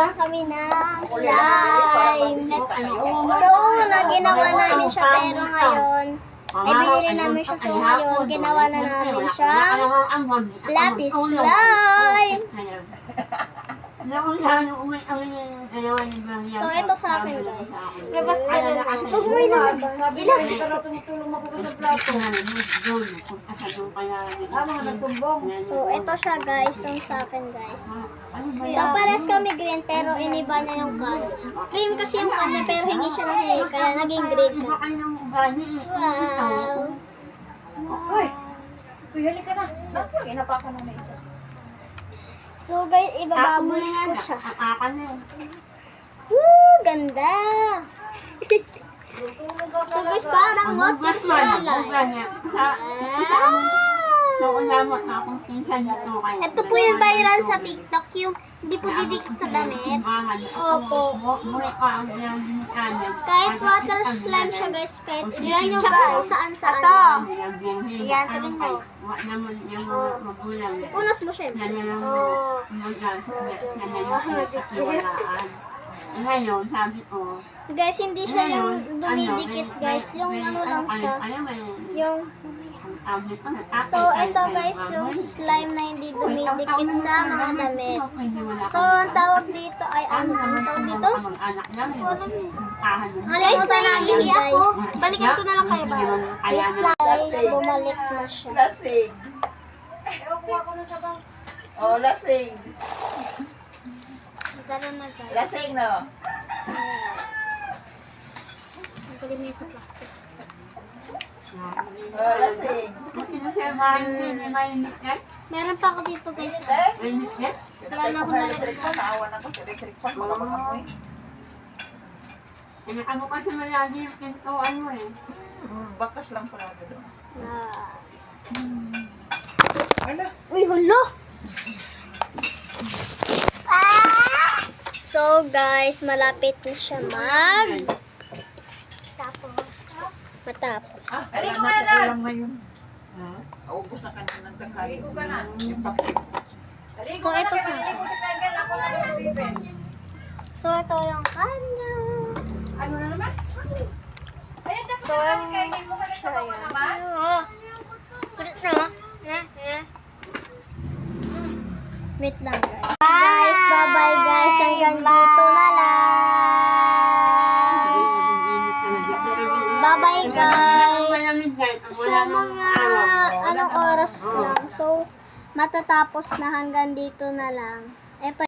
gagawa kami ng slime. So, ginawa namin siya pero ngayon, ay binili namin siya. So, ngayon, ginawa na namin siyang lapis slime. So, ito sa akin, guys. Labas ka na lang. Huwag mo inabas. Hindi ka na tumutulong mabukas sa plato. Mga nagsumbong. So, ito siya, guys. Yung sa akin, guys. So, pares kami green, pero iniba niya yung kanya. Cream kasi yung kanya, pero hindi siya nahihi. Kaya naging green ka. Wow! Uy! Uy, halika na. Naku, inapakan na may isa. So, guys, ibababbles ko siya. Woo! Ganda! So, guys, parang water slime. Ito po yung viral sa TikTok, yung hindi po didikit sa damit. Opo. Kahit water slime siya, guys, kahit idikit siya kung saan-saan. Yan, tingin mo. Punas mo siya. Ngayon, sabi ko, Guys, hindi siya yung dumidikit, guys. Yung ano lang siya. Yung So, ito guys, yung slime na hindi dumidikit sa mga damit. So, ang tawag dito ay ano? Ang tawag dito? Guys, naiihi ako. Balikan ko na lang kayo ba? Wait lang guys, bumalik na siya. Lasing. Oh, lasing. Magkaroon na guys. Lasing, no? Nagkalim niya sa plastic. Oh, lasing. Meron pa ako dito guys. Wala na akong nalagay. Naawa na to. Electric pan. Wala pa amoy. Ano kasi malagi yung pintuan mo eh. Bakas lang pala doon. Ala. Uy, hulo! So guys, malapit na siya matapos. Alam na kulang ngayon. Ubus na kanina ng tanghali. Yung pakit. So ito sa So ito yung kanya. Ano na naman? Ayan, das So na yung kay mo ka sa baba naman. Kulit na. Wait lang guys. Guys, bye-bye guys. Hanggang dito na lang. Bye-bye guys. So mga anong oras lang. So matatapos na hanggang dito na lang. Ito